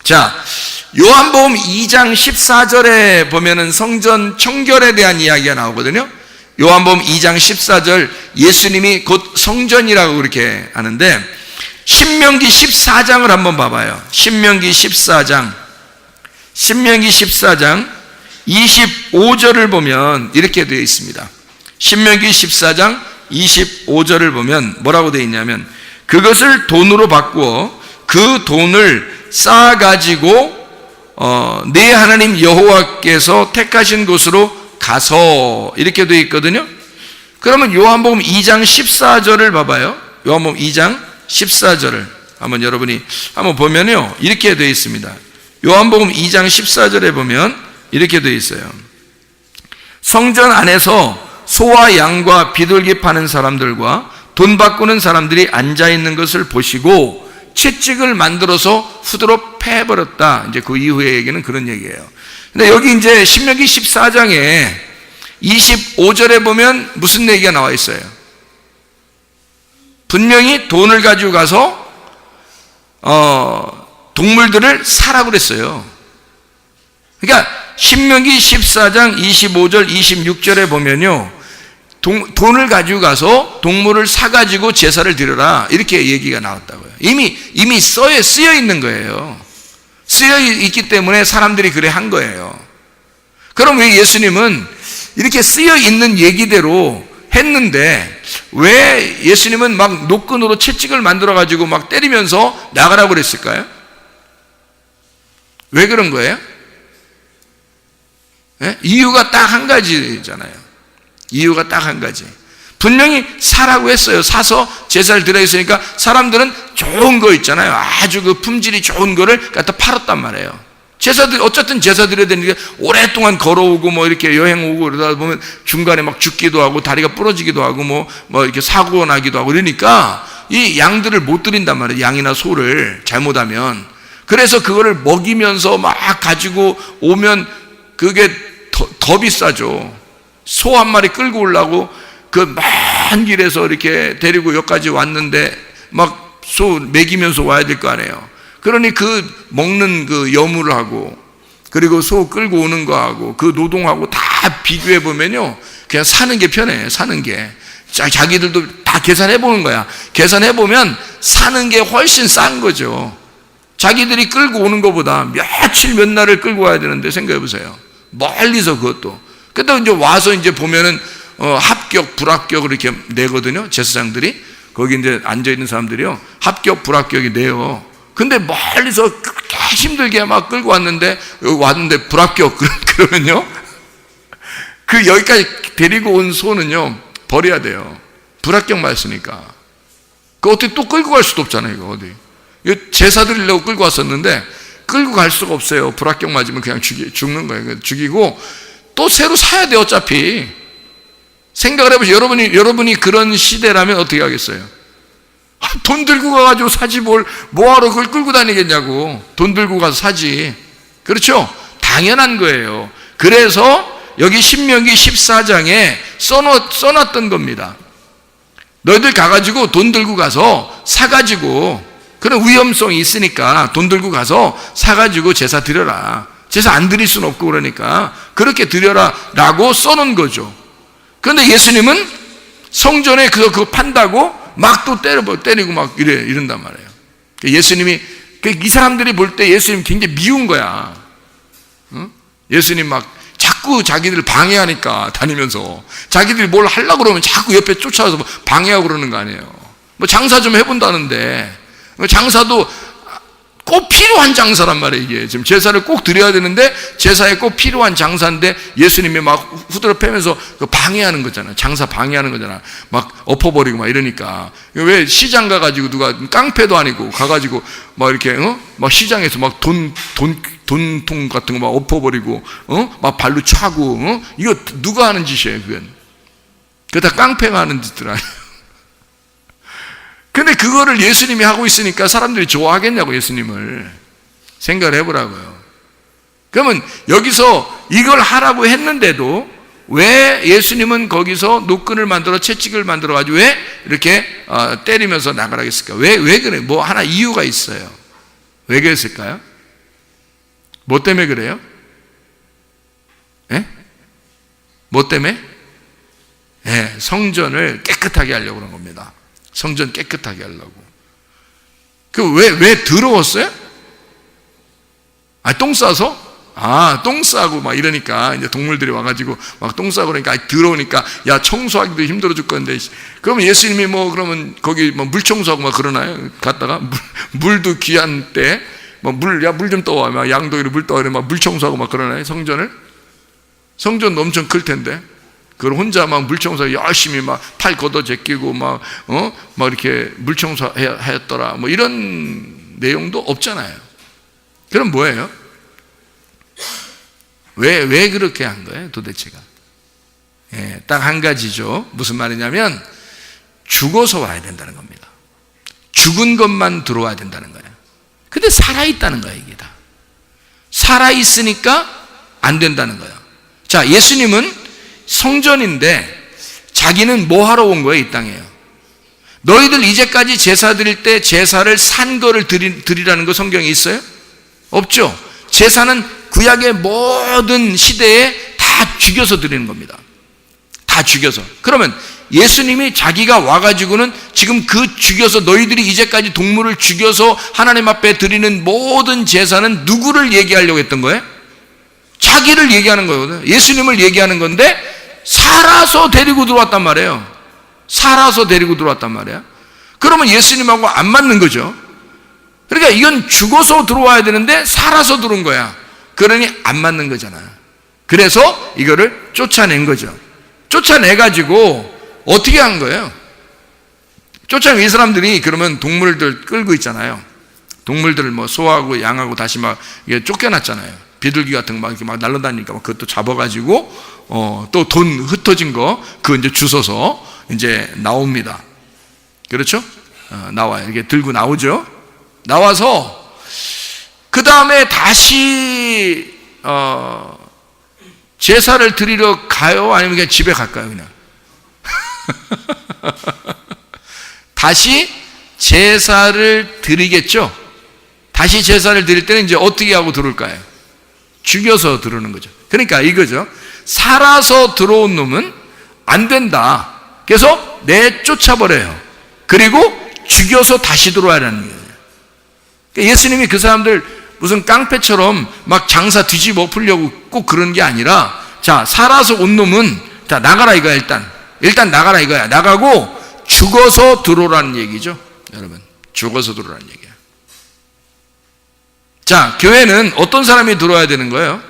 자, 요한복음 2장 14절에 보면은 성전 청결에 대한 이야기가 나오거든요. 요한복음 2장 14절, 예수님이 곧 성전이라고 그렇게 하는데, 신명기 14장을 한번 봐봐요. 신명기 14장 25절을 보면 이렇게 되어 있습니다. 신명기 14장 25절을 보면 뭐라고 되어 있냐면, 그것을 돈으로 바꾸어 그 돈을 쌓아가지고 네 하나님 여호와께서 택하신 곳으로 가서, 이렇게 되어 있거든요. 그러면 요한복음 2장 14절을 봐봐요. 요한복음 2장 14절을 한번 여러분이 한번 보면요, 이렇게 되어 있습니다. 요한복음 2장 14절에 보면 이렇게 되어 있어요. 성전 안에서 소와 양과 비둘기 파는 사람들과 돈 바꾸는 사람들이 앉아있는 것을 보시고 채찍을 만들어서 후드로 패버렸다. 이제 그 이후의 얘기는 그런 얘기예요. 근데 여기 이제 신명기 14장에 25절에 보면 무슨 얘기가 나와 있어요? 분명히 돈을 가지고 가서 동물들을 사라고 그랬어요. 그러니까 신명기 14장 25절 26절에 보면요, 돈을 가지고 가서 동물을 사가지고 제사를 드려라, 이렇게 얘기가 나왔다고요. 이미 쓰여 있는 거예요. 쓰여 있기 때문에 사람들이 그래 한 거예요. 그럼 왜 예수님은 이렇게 쓰여 있는 얘기대로 했는데 왜 예수님은 막 노끈으로 채찍을 만들어 가지고 막 때리면서 나가라고 그랬을까요? 왜 그런 거예요? 네? 이유가 딱 한 가지잖아요. 이유가 딱 한 가지. 분명히 사라고 했어요. 사서 제사를 드려야 했으니까 사람들은 좋은 거 있잖아요. 아주 그 품질이 좋은 거를 갖다 팔았단 말이에요. 어쨌든 제사 드려야 되는데 오랫동안 걸어오고 뭐 이렇게 여행 오고 그러다 보면 중간에 막 죽기도 하고 다리가 부러지기도 하고 뭐 이렇게 사고 나기도 하고 그러니까 이 양들을 못 드린단 말이에요. 양이나 소를 잘못하면. 그래서 그거를 먹이면서 막 가지고 오면 그게 더 비싸죠. 소 한 마리 끌고 오려고 그 먼 길에서 이렇게 데리고 여기까지 왔는데 막 소 먹이면서 와야 될 거 아니에요. 그러니 그 먹는 그 여물을 하고 그리고 소 끌고 오는 거 하고 그 노동하고 다 비교해 보면요, 그냥 사는 게 편해. 사는 게 자기들도 다 계산해 보는 거야. 계산해 보면 사는 게 훨씬 싼 거죠. 자기들이 끌고 오는 것보다 며칠 몇 날을 끌고 와야 되는데 생각해 보세요. 멀리서 그것도. 근데 이제 와서 이제 보면은 합격, 불합격을 이렇게 내거든요. 제사장들이. 거기 이제 앉아있는 사람들이요, 합격, 불합격이 내요. 근데 멀리서 그렇게 힘들게 막 끌고 왔는데, 여기 왔는데 불합격, 그러면요, 그 여기까지 데리고 온 소는요, 버려야 돼요. 불합격 맞으니까. 그 어떻게 또 끌고 갈 수도 없잖아요, 이거 어디. 이거 제사 드리려고 끌고 왔었는데, 끌고 갈 수가 없어요. 불합격 맞으면 그냥 죽는 거예요. 죽이고, 또 새로 사야 돼요, 어차피. 생각을 해보세요. 여러분이 그런 시대라면 어떻게 하겠어요? 돈 들고 가가지고 사지 뭐하러 그걸 끌고 다니겠냐고. 돈 들고 가서 사지. 그렇죠? 당연한 거예요. 그래서 여기 신명기 14장에 써놨던 겁니다. 너희들 가가지고 돈 들고 가서 사가지고, 그런 위험성이 있으니까 돈 들고 가서 사가지고 제사 드려라. 제사 안 드릴 수는 없고 그러니까 그렇게 드려라 라고 써놓은 거죠. 그런데 예수님은 성전에 그거 판다고 막 또 때리고 막 이런단 말이에요. 예수님이, 이 사람들이 볼 때 예수님 굉장히 미운 거야. 응? 예수님 막 자꾸 자기들 방해하니까 다니면서 자기들이 뭘 하려고 그러면 자꾸 옆에 쫓아와서 방해하고 그러는 거 아니에요. 뭐 장사 좀 해본다는데, 장사도 꼭 필요한 장사란 말이에요. 이게 지금 제사를 꼭 드려야 되는데 제사에 꼭 필요한 장사인데 예수님이 막 후드러 패면서 방해하는 거잖아요. 장사 방해하는 거잖아요. 막 엎어버리고 막 이러니까. 왜 시장 가가지고 누가 깡패도 아니고 가가지고 막 이렇게 막 시장에서 막 돈통 같은 거 막 엎어버리고 막 발로 차고 이거 누가 하는 짓이에요? 그건. 그거 다 깡패가 하는 짓들 아니에요. 근데 그거를 예수님이 하고 있으니까 사람들이 좋아하겠냐고, 예수님을. 생각을 해보라고요. 그러면 여기서 이걸 하라고 했는데도 왜 예수님은 거기서 노끈을 만들어 채찍을 만들어 가지고 왜 이렇게 때리면서 나가라 했을까? 왜 그래? 뭐 하나 이유가 있어요. 왜 그랬을까요? 뭐 때문에 그래요? 예? 뭐 때문에? 예, 성전을 깨끗하게 하려고 그런 겁니다. 성전 깨끗하게 하려고. 왜 더러웠어요? 똥 싸서? 똥 싸고 막 이러니까 이제 동물들이 와가지고 막 똥 싸고 그러니까 더러우니까 야, 청소하기도 힘들어 죽겠는데. 그러면 예수님이 뭐 그러면 거기 뭐 물 청소하고 막 그러나요? 갔다가 물도 귀한 때 막 물 좀 떠와. 막 양동이로 물 떠와. 막 물 청소하고 막 그러나요? 성전을? 성전도 엄청 클 텐데. 그걸 혼자 막 물 청소 열심히 막 팔 걷어 제끼고 막 이렇게 물 청소 하였더라. 뭐 이런 내용도 없잖아요. 그럼 뭐예요? 왜 그렇게 한 거예요, 도대체가? 예, 딱 한 가지죠. 무슨 말이냐면, 죽어서 와야 된다는 겁니다. 죽은 것만 들어와야 된다는 거예요. 근데 살아있다는 거예요, 이게 다. 살아있으니까 안 된다는 거예요. 자, 예수님은 성전인데, 자기는 뭐 하러 온 거예요, 이 땅에요? 너희들 이제까지 제사 드릴 때 제사를 산 거를 드리라는 거 성경에 있어요? 없죠? 제사는 구약의 모든 시대에 다 죽여서 드리는 겁니다. 다 죽여서. 그러면 예수님이 자기가 와가지고는 지금 그 죽여서 너희들이 이제까지 동물을 죽여서 하나님 앞에 드리는 모든 제사는 누구를 얘기하려고 했던 거예요? 자기를 얘기하는 거거든요. 예수님을 얘기하는 건데 살아서 데리고 들어왔단 말이에요. 살아서 데리고 들어왔단 말이에요. 그러면 예수님하고 안 맞는 거죠. 그러니까 이건 죽어서 들어와야 되는데 살아서 들어온 거야. 그러니 안 맞는 거잖아요. 그래서 이거를 쫓아낸 거죠. 쫓아내가지고 어떻게 한 거예요? 쫓아낸 이 사람들이 그러면 동물들 끌고 있잖아요. 동물들을 뭐 소하고 양하고 다시 막 쫓겨났잖아요. 비둘기 같은 거 막 이렇게 막 날아다니니까 막 그것도 잡아가지고 또 돈 흩어진 거 그거 이제 주워서 이제 나옵니다. 그렇죠? 나와요. 이렇게 들고 나오죠. 나와서 그 다음에 다시 제사를 드리러 가요? 아니면 그냥 집에 갈까요? 그냥 다시 제사를 드리겠죠? 다시 제사를 드릴 때는 이제 어떻게 하고 들어올까요? 죽여서 들어오는 거죠. 그러니까 이거죠. 살아서 들어온 놈은 안 된다. 그래서 내쫓아버려요. 그리고 죽여서 다시 들어와라는 거예요. 그러니까 예수님이 그 사람들 무슨 깡패처럼 막 장사 뒤집어 엎으려고 꼭 그런 게 아니라, 자, 살아서 온 놈은 자, 나가라 이거야. 일단 나가라 이거야. 나가고 죽어서 들어오라는 얘기죠. 여러분, 죽어서 들어오라는 얘기야. 자, 교회는 어떤 사람이 들어와야 되는 거예요?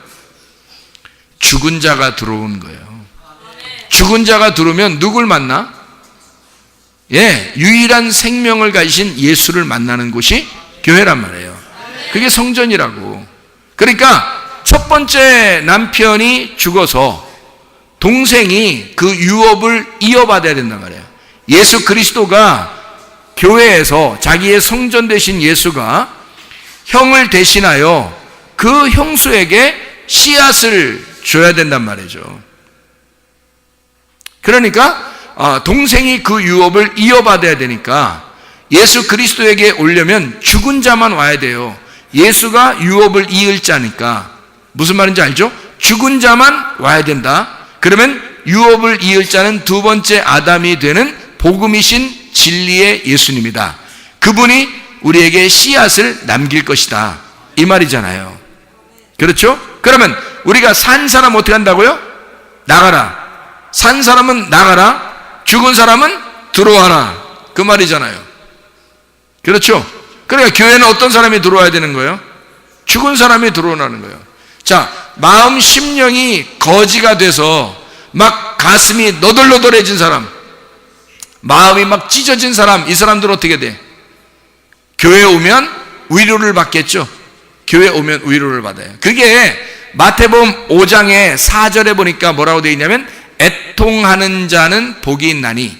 죽은 자가 들어오는 거예요. 죽은 자가 들어오면 누굴 만나? 예, 유일한 생명을 가지신 예수를 만나는 곳이 교회란 말이에요. 그게 성전이라고. 그러니까 첫 번째 남편이 죽어서 동생이 그 유업을 이어받아야 된단 말이에요. 예수 그리스도가 교회에서 자기의 성전 되신 예수가 형을 대신하여 그 형수에게 씨앗을 줘야 된단 말이죠. 그러니까 동생이 그 유업을 이어받아야 되니까 예수 그리스도에게 오려면 죽은 자만 와야 돼요. 예수가 유업을 이을 자니까. 무슨 말인지 알죠? 죽은 자만 와야 된다. 그러면 유업을 이을 자는 두 번째 아담이 되는 복음이신 진리의 예수님이다. 그분이 우리에게 씨앗을 남길 것이다. 이 말이잖아요. 그렇죠? 그러면 우리가 산 사람 어떻게 한다고요? 나가라. 산 사람은 나가라. 죽은 사람은 들어와라. 그 말이잖아요. 그렇죠? 그러니까 교회는 어떤 사람이 들어와야 되는 거예요? 죽은 사람이 들어오라는 거예요. 자, 마음 심령이 거지가 돼서 막 가슴이 너덜너덜해진 사람, 마음이 막 찢어진 사람, 이 사람들 어떻게 돼? 교회에 오면 위로를 받겠죠? 교회에 오면 위로를 받아요. 그게 마태복음 5장의 4절에 보니까 뭐라고 되어 있냐면, 애통하는 자는 복이 있나니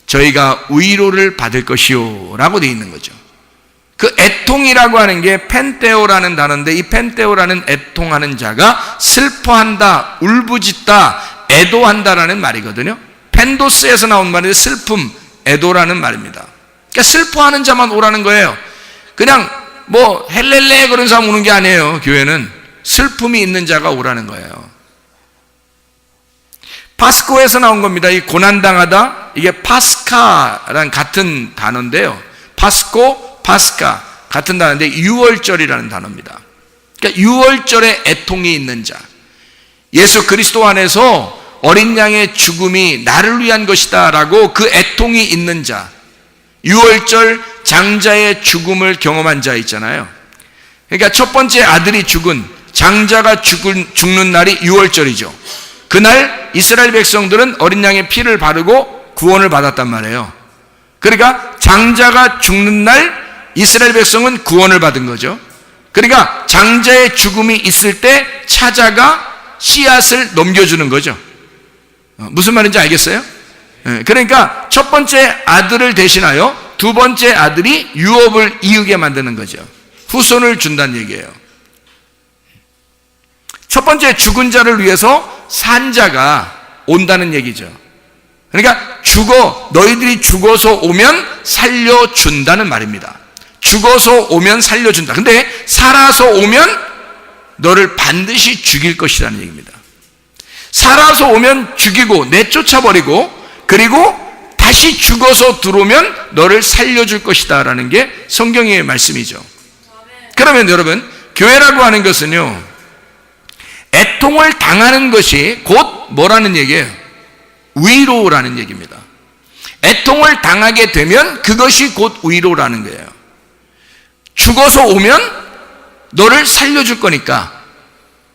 저희가 위로를 받을 것이요 라고 되어 있는 거죠. 그 애통이라고 하는 게 펜테오라는 단어인데, 이 펜테오라는 애통하는 자가 슬퍼한다, 울부짖다, 애도한다라는 말이거든요. 펜도스에서 나온 말인데 슬픔, 애도라는 말입니다. 그러니까 슬퍼하는 자만 오라는 거예요. 그냥 뭐 헬렐레 그런 사람 오는 게 아니에요. 교회는 슬픔이 있는 자가 오라는 거예요. 파스코에서 나온 겁니다. 이 고난당하다, 이게 파스카랑 같은 단어인데요. 파스코, 파스카 같은 단어인데 유월절이라는 단어입니다. 그러니까 유월절에 애통이 있는 자, 예수 그리스도 안에서 어린 양의 죽음이 나를 위한 것이다 라고 그 애통이 있는 자, 유월절 장자의 죽음을 경험한 자 있잖아요. 그러니까 첫 번째 아들이 죽은, 장자가 죽는 날이 유월절이죠. 그날 이스라엘 백성들은 어린 양의 피를 바르고 구원을 받았단 말이에요. 그러니까 장자가 죽는 날 이스라엘 백성은 구원을 받은 거죠. 그러니까 장자의 죽음이 있을 때 차자가 씨앗을 넘겨주는 거죠. 무슨 말인지 알겠어요? 그러니까 첫 번째 아들을 대신하여 두 번째 아들이 유업을 이으게 만드는 거죠. 후손을 준다는 얘기예요. 첫 번째 죽은 자를 위해서 산자가 온다는 얘기죠. 그러니까 너희들이 죽어서 오면 살려준다는 말입니다. 죽어서 오면 살려준다. 근데 살아서 오면 너를 반드시 죽일 것이라는 얘기입니다. 살아서 오면 죽이고 내쫓아버리고, 그리고 다시 죽어서 들어오면 너를 살려줄 것이다 라는 게 성경의 말씀이죠. 그러면 여러분, 교회라고 하는 것은요, 애통을 당하는 것이 곧 뭐라는 얘기예요? 위로라는 얘기입니다. 애통을 당하게 되면 그것이 곧 위로라는 거예요. 죽어서 오면 너를 살려줄 거니까,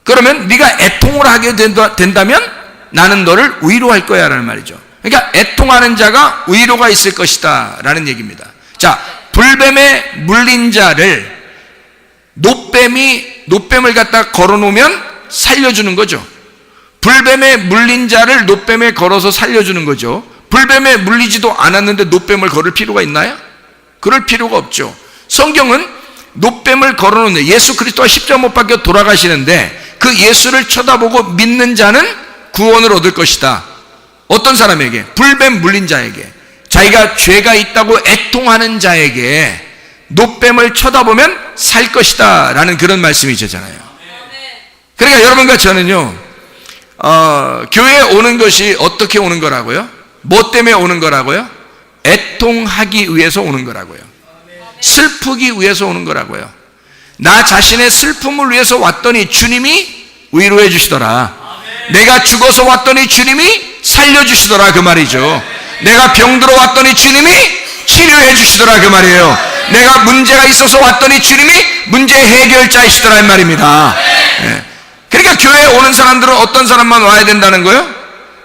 그러면 네가 애통을 하게 된다면 나는 너를 위로할 거야 라는 말이죠. 그러니까 애통하는 자가 위로가 있을 것이다 라는 얘기입니다. 자, 불뱀에 물린 자를 노뱀을 갖다 걸어놓으면 살려주는 거죠. 불뱀에 물린 자를 노뱀에 걸어서 살려주는 거죠. 불뱀에 물리지도 않았는데 노뱀을 걸을 필요가 있나요? 그럴 필요가 없죠. 성경은 노뱀을 걸어놓는, 예수 그리스도가 십자가 못 박혀 돌아가시는데 그 예수를 쳐다보고 믿는 자는 구원을 얻을 것이다. 어떤 사람에게? 불뱀 물린 자에게, 자기가 죄가 있다고 애통하는 자에게 노뱀을 쳐다보면 살 것이다 라는 그런 말씀이잖아요. 그러니까 여러분과 저는요, 교회에 오는 것이 어떻게 오는 거라고요? 뭐 때문에 오는 거라고요? 애통하기 위해서 오는 거라고요. 슬프기 위해서 오는 거라고요. 나 자신의 슬픔을 위해서 왔더니 주님이 위로해 주시더라. 내가 죽어서 왔더니 주님이 살려주시더라 그 말이죠. 내가 병들어 왔더니 주님이 치료해 주시더라 그 말이에요. 내가 문제가 있어서 왔더니 주님이 문제 해결자이시더라 이 말입니다. 그러니까 교회에 오는 사람들은 어떤 사람만 와야 된다는 거예요?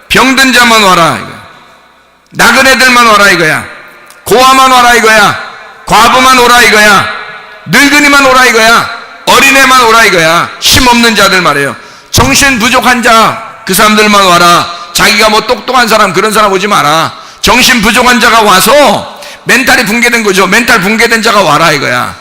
병든 자만 와라 이거. 나그네들만 와라 이거야. 고아만 와라 이거야. 과부만 오라 이거야. 늙은이만 오라 이거야. 어린애만 오라 이거야. 힘없는 자들 말이에요. 정신 부족한 자, 그 사람들만 와라. 자기가 뭐 똑똑한 사람, 그런 사람 오지 마라. 정신 부족한 자가 와서 멘탈이 붕괴된 거죠. 멘탈 붕괴된 자가 와라 이거야.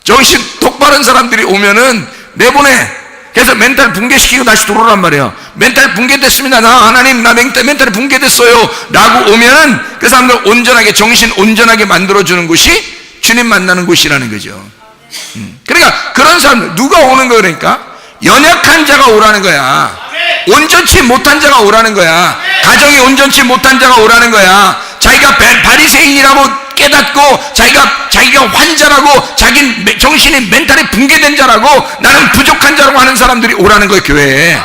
정신 똑바른 사람들이 오면은 내보내. 그래서 멘탈 붕괴시키고 다시 들어오란 말이에요. 멘탈 붕괴됐습니다. 하나님 나 멘탈이 붕괴됐어요 라고 오면은 그 사람들 온전하게, 정신 온전하게 만들어주는 곳이 주님 만나는 곳이라는 거죠. 그러니까 그런 사람들, 누가 오는 거 그러니까? 연약한 자가 오라는 거야. 온전치 못한 자가 오라는 거야. 가정이 온전치 못한 자가 오라는 거야. 자기가 바리새인이라고 깨닫고 자기가 환자라고, 자기 정신이 멘탈이 붕괴된 자라고, 나는 부족한 자라고 하는 사람들이 오라는 거예요 교회에.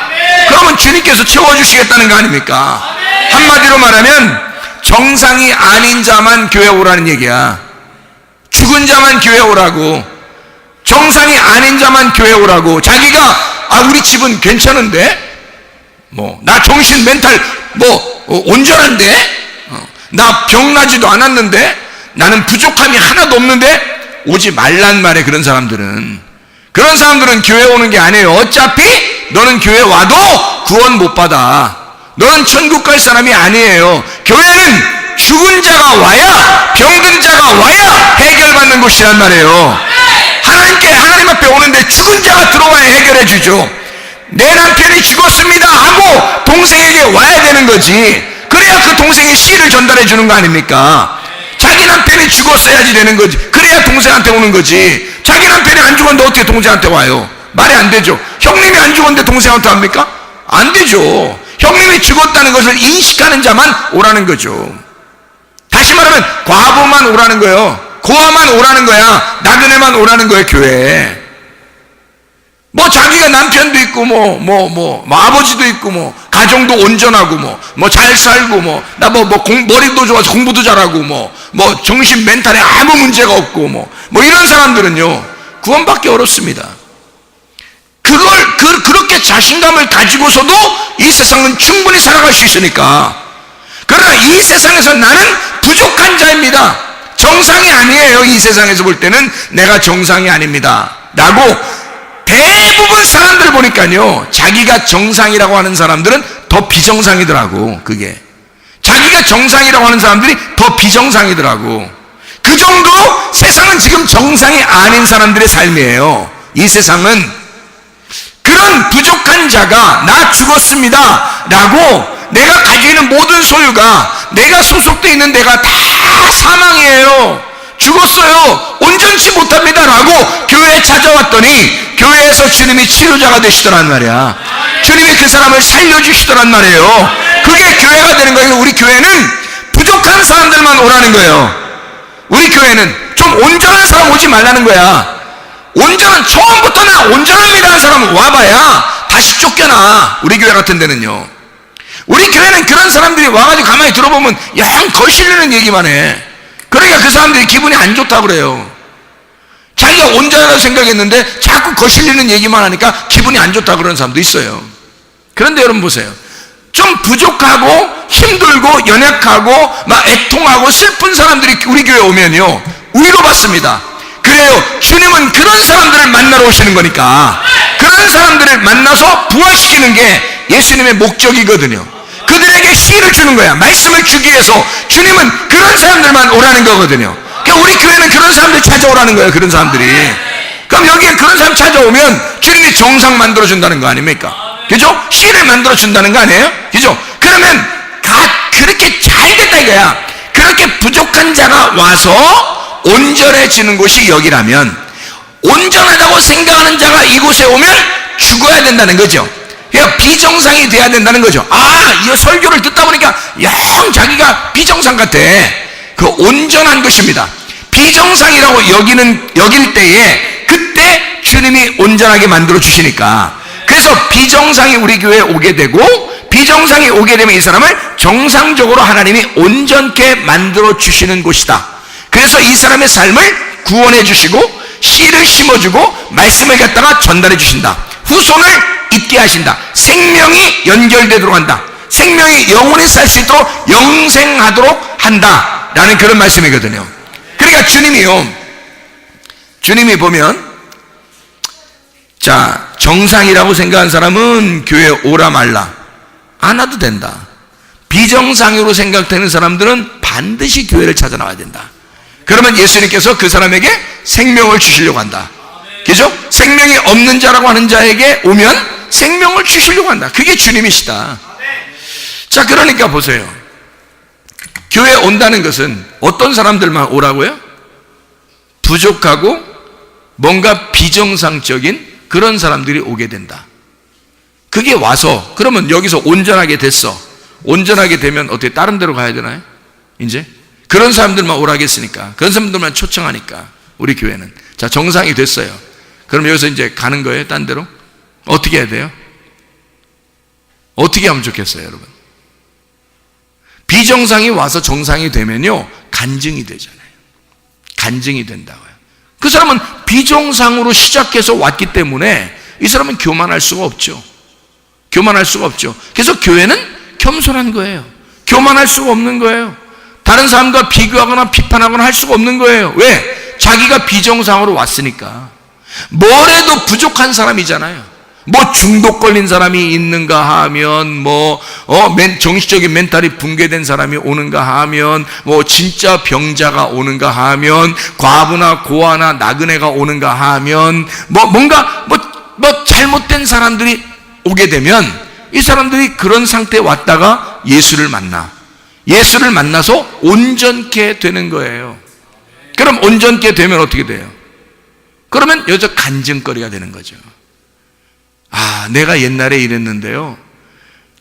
그러면 주님께서 채워주시겠다는 거 아닙니까? 한마디로 말하면 정상이 아닌 자만 교회 오라는 얘기야. 죽은 자만 교회 오라고, 정상이 아닌 자만 교회 오라고. 자기가 우리 집은 괜찮은데, 나 정신 멘탈 온전한데, 나 병나지도 않았는데, 나는 부족함이 하나도 없는데 오지 말란 말에. 그런 사람들은 교회 오는 게 아니에요. 어차피 너는 교회 와도 구원 못 받아. 너는 천국 갈 사람이 아니에요. 교회는 죽은 자가 와야, 병든 자가 와야 해결받는 곳이란 말이에요. 하나님 앞에 오는데 죽은 자가 들어와야 해결해 주죠. 내 남편이 죽었습니다 하고 동생에게 와야 되는 거지. 그래야 그 동생의 씨를 전달해 주는 거 아닙니까? 자기 남편이 죽었어야지 되는 거지. 그래야 동생한테 오는 거지. 자기 남편이 안 죽었는데 어떻게 동생한테 와요? 말이 안 되죠. 형님이 안 죽었는데 동생한테 합니까? 안 되죠. 형님이 죽었다는 것을 인식하는 자만 오라는 거죠. 다시 말하면 과부만 오라는 거예요. 고아만 오라는 거야. 나그네만 오라는 거예요, 교회에. 뭐 자기가 남편도 있고 뭐 아버지도 있고 가정도 온전하고 잘 살고 머리도 좋아서 공부도 잘하고 정신 멘탈에 아무 문제가 없고 뭐 이런 사람들은요 구원받기 어렵습니다. 그렇게 자신감을 가지고서도 이 세상은 충분히 살아갈 수 있으니까. 그러나 이 세상에서 나는 부족한 자입니다. 정상이 아니에요. 이 세상에서 볼 때는 내가 정상이 아닙니다 라고 대부분 사람들 보니까요, 자기가 정상이라고 하는 사람들은 더 비정상이더라고. 그게 자기가 정상이라고 하는 사람들이 더 비정상이더라고. 그 정도로 세상은 지금 정상이 아닌 사람들의 삶이에요. 이 세상은 그런 부족한 자가 나 죽었습니다 라고 내가 가지고 있는 모든 소유가, 내가 소속되어 있는 데가 다 사망이에요, 죽었어요, 온전치 못합니다 라고 교회에 찾아왔더니 교회에서 주님이 치료자가 되시더란 말이야. 주님이 그 사람을 살려주시더란 말이에요. 그게 교회가 되는 거예요. 우리 교회는 부족한 사람들만 오라는 거예요. 우리 교회는 좀 온전한 사람 오지 말라는 거야. 처음부터 나 온전합니다 하는 사람은 와봐야 다시 쫓겨나. 우리 교회 같은 데는요. 우리 교회는 그런 사람들이 와가지고 가만히 들어보면 영 거슬리는 얘기만 해. 그러니까 그 사람들이 기분이 안 좋다고 그래요. 자기가 온전하다고 생각했는데 자꾸 거슬리는 얘기만 하니까 기분이 안 좋다고 그러는 사람도 있어요. 그런데 여러분 보세요. 좀 부족하고 힘들고 연약하고 애통하고 슬픈 사람들이 우리 교회에 오면요 위로받습니다. 그래요. 주님은 그런 사람들을 만나러 오시는 거니까 그런 사람들을 만나서 부활시키는 게 예수님의 목적이거든요. 그들에게 힘을 주는 거야. 말씀을 주기 위해서 주님은 그런 사람들만 오라는 거거든요. 그러니까 우리 교회는 그런 사람들 찾아오라는 거예요. 그런 사람들이. 그럼 여기에 그런 사람 찾아오면 주님이 정상 만들어준다는 거 아닙니까? 그죠? 씨를 만들어준다는 거 아니에요? 그죠? 그러면 그렇게 잘 됐다 이거야. 그렇게 부족한 자가 와서 온전해지는 곳이 여기라면, 온전하다고 생각하는 자가 이곳에 오면 죽어야 된다는 거죠. 그러니까 비정상이 돼야 된다는 거죠. 이 설교를 듣다 보니까 영 자기가 비정상 같아. 그 온전한 것입니다. 비정상이라고 여길 때에 그때 주님이 온전하게 만들어 주시니까. 그래서 비정상이 우리 교회에 오게 되고, 비정상이 오게 되면 이 사람을 정상적으로 하나님이 온전케 만들어 주시는 곳이다. 그래서 이 사람의 삶을 구원해 주시고 씨를 심어주고 말씀을 갖다가 전달해 주신다. 후손을 있게 하신다. 생명이 연결되도록 한다. 생명이 영원히 살 수 있도록 영생하도록 한다 라는 그런 말씀이거든요. 그러니까 주님이 보면, 자, 정상이라고 생각한 사람은 교회에 오라 말라 안 와도 된다. 비정상으로 생각되는 사람들은 반드시 교회를 찾아 나와야 된다. 그러면 예수님께서 그 사람에게 생명을 주시려고 한다. 그죠? 생명이 없는 자라고 하는 자에게 오면 생명을 주시려고 한다. 그게 주님이시다. 자, 그러니까 보세요. 교회에 온다는 것은 어떤 사람들만 오라고요? 부족하고 뭔가 비정상적인 그런 사람들이 오게 된다. 그게 와서, 그러면 여기서 온전하게 됐어. 온전하게 되면 어떻게 다른 데로 가야 되나요? 이제 그런 사람들만 오라겠으니까, 그런 사람들만 초청하니까 우리 교회는. 자, 정상이 됐어요. 그럼 여기서 이제 가는 거예요? 딴 데로? 어떻게 해야 돼요? 어떻게 하면 좋겠어요, 여러분? 비정상이 와서 정상이 되면요 간증이 되잖아요. 간증이 된다고요. 그 사람은 비정상으로 시작해서 왔기 때문에 이 사람은 교만할 수가 없죠. 교만할 수가 없죠. 그래서 교회는 겸손한 거예요. 교만할 수가 없는 거예요. 다른 사람과 비교하거나 비판하거나 할 수가 없는 거예요. 왜? 자기가 비정상으로 왔으니까. 뭘 해도 부족한 사람이잖아요. 뭐 중독 걸린 사람이 있는가 하면, 정신적인 멘탈이 붕괴된 사람이 오는가 하면, 진짜 병자가 오는가 하면, 과부나 고아나 나그네가 오는가 하면, 뭔가 잘못된 사람들이 오게 되면 이 사람들이 그런 상태에 왔다가 예수를 만나서 온전케 되는 거예요. 그럼 온전케 되면 어떻게 돼요? 그러면 여기서 간증거리가 되는 거죠. 내가 옛날에 이랬는데요,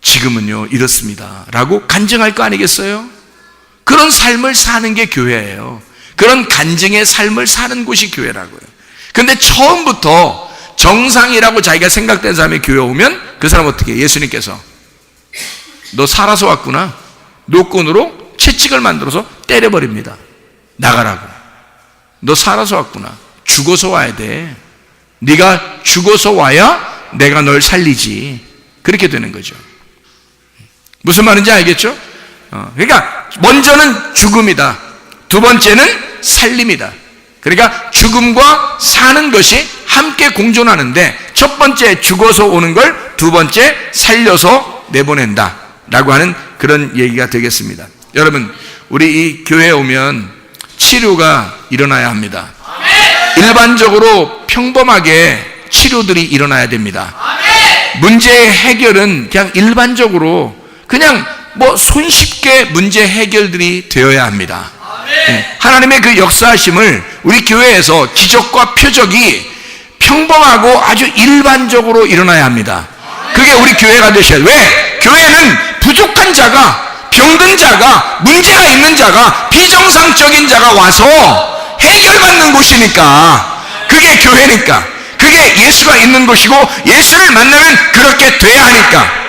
지금은요 이렇습니다 라고 간증할 거 아니겠어요? 그런 삶을 사는 게 교회예요. 그런 간증의 삶을 사는 곳이 교회라고요. 근데 처음부터 정상이라고 자기가 생각된 사람이 교회 오면 그 사람 어떻게 해요? 예수님께서 너 살아서 왔구나, 노끈으로 채찍을 만들어서 때려버립니다. 나가라고. 너 살아서 왔구나, 죽어서 와야 돼. 네가 죽어서 와야 내가 널 살리지. 그렇게 되는 거죠. 무슨 말인지 알겠죠? 그러니까 먼저는 죽음이다, 두 번째는 살림이다. 그러니까 죽음과 사는 것이 함께 공존하는데, 첫 번째 죽어서 오는 걸 두 번째 살려서 내보낸다 라고 하는 그런 얘기가 되겠습니다. 여러분, 우리 이 교회에 오면 치료가 일어나야 합니다. 일반적으로 평범하게 치료들이 일어나야 됩니다. 문제의 해결은 그냥 일반적으로 그냥 손쉽게 문제 해결들이 되어야 합니다. 하나님의 그 역사하심을 우리 교회에서 기적과 표적이 평범하고 아주 일반적으로 일어나야 합니다. 그게 우리 교회가 되셔야 돼요. 왜? 교회는 부족한 자가, 병든 자가, 문제가 있는 자가, 비정상적인 자가 와서 해결받는 곳이니까, 그게 교회니까, 그게 예수가 있는 곳이고, 예수를 만나면 그렇게 돼야 하니까.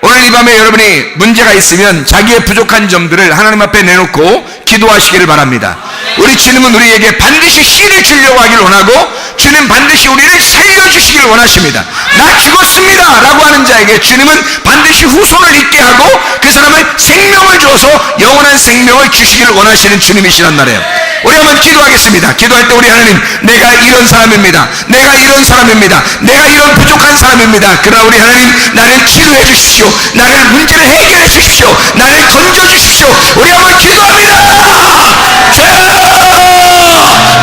오늘 이 밤에 여러분이 문제가 있으면 자기의 부족한 점들을 하나님 앞에 내놓고 기도하시기를 바랍니다. 우리 주님은 우리에게 반드시 힘을 주려고 하길 원하고, 주님 반드시 우리를 살려주시길 원하십니다. 나 죽었습니다 라고 하는 자에게 주님은 반드시 후손을 있게 하고 그 사람을 생명을 주어서 영원한 생명을 주시길 원하시는 주님이시란 말이에요. 우리 한번 기도하겠습니다. 기도할 때 우리 하나님, 내가 이런 사람입니다, 내가 이런 사람입니다, 내가 이런 부족한 사람입니다. 그러나 우리 하나님, 나를 치료해 주십시오, 나를 문제를 해결해 주십시오, 나를 건져 주십시오. 우리 한번 기도합니다.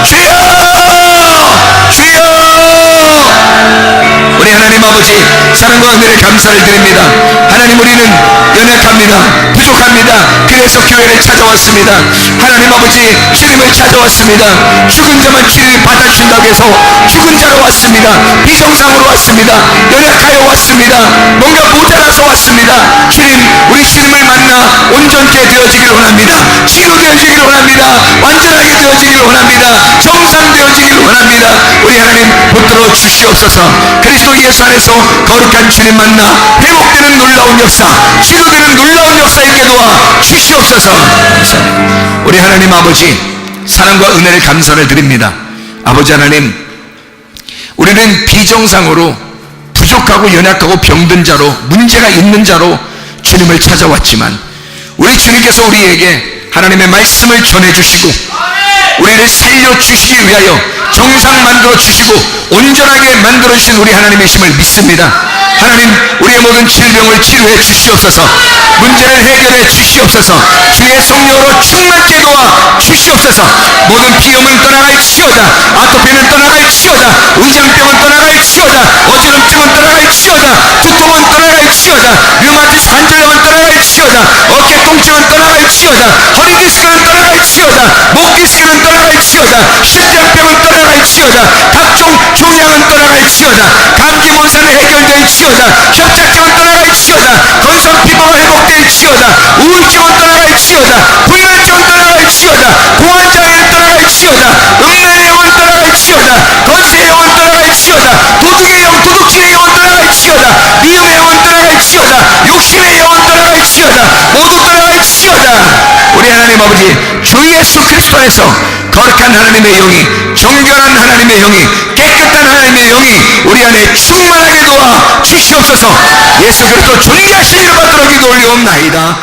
주여, 우리 하나님 아버지, 사랑과 은혜를 감사를 드립니다. 하나님, 우리는 연약합니다, 부족합니다. 그래서 교회를 찾아왔습니다. 하나님 아버지, 주님을 찾아왔습니다. 죽은 자만 치료를 받아주신다고 해서 죽은 자로 왔습니다. 비정상으로 왔습니다. 연약하여 왔습니다. 뭔가 모자라서 왔습니다. 주님, 우리 주님을 만나 온전케 되어지길 원합니다. 치료되어지길 원합니다. 완전하게 되어지길 원합니다. 정상되어지길 원합니다. 우리 하나님 붙들어 주시옵소서. 그리스도 예수 안에서 거룩한 주님 만나 회복되는 놀라운 역사, 치료되는 놀라운 역사 있게 도와 주시옵소서. 감사합니다. 우리 하나님 아버지, 사랑과 은혜를 감사를 드립니다. 아버지 하나님, 우리는 비정상으로 부족하고 연약하고 병든 자로, 문제가 있는 자로 주님을 찾아왔지만, 우리 주님께서 우리에게 하나님의 말씀을 전해주시고 우리를 살려주시기 위하여 정상 만들어주시고 온전하게 만들어주신 우리 하나님이심을 믿습니다. 하나님, 우리의 모든 질병을 치료해 주시옵소서. 문제를 해결해 주시옵소서. 주의 성령으로 충만케 도와 주시옵소서. 모든 비염은 떠나갈지어다, 아토피는 떠나갈지어다, 위장병은 떠나갈지어다, 어지럼증은 떠나갈지어다, 두통은 떠나갈지어다, 류마티스 관절염은 떠나갈지어다, 어깨 통증은 떠나갈지어다, 허리 디스크는 떠나갈지어다, 목 디스크는 떠나갈지어다, 심장병은 떠나갈지어다, 각종 종양은 떠나갈지어다, 감기 문제는 해결될지어다, 협착증은 떠나갈지어다, 건성 피부가 회복될지어다, 우울증은 떠나갈지어다, 불면증은 떠나갈지어다, 공황장애는 떠나갈지어다, 음란의 영은 떠나갈지어다, 거짓의 영은 떠나갈지어다, 도둑의 영, 도둑질의 영은 떠나갈지어다, 미움의 영은 떠나갈지어다, 욕심의 영은 떠나갈지어다, 모두 떠나갈지어다. 우리 하나님 아버지, 주 예수 그리스도 안에서 거룩한 하나님의 영이, 정결한 하나님의 영이, 깨끗한 하나님의 영이 우리 안에 충만하게 도와 주시옵소서. 예수 그리스도 존귀하신 이름 받들어 기도 올리옵나이다.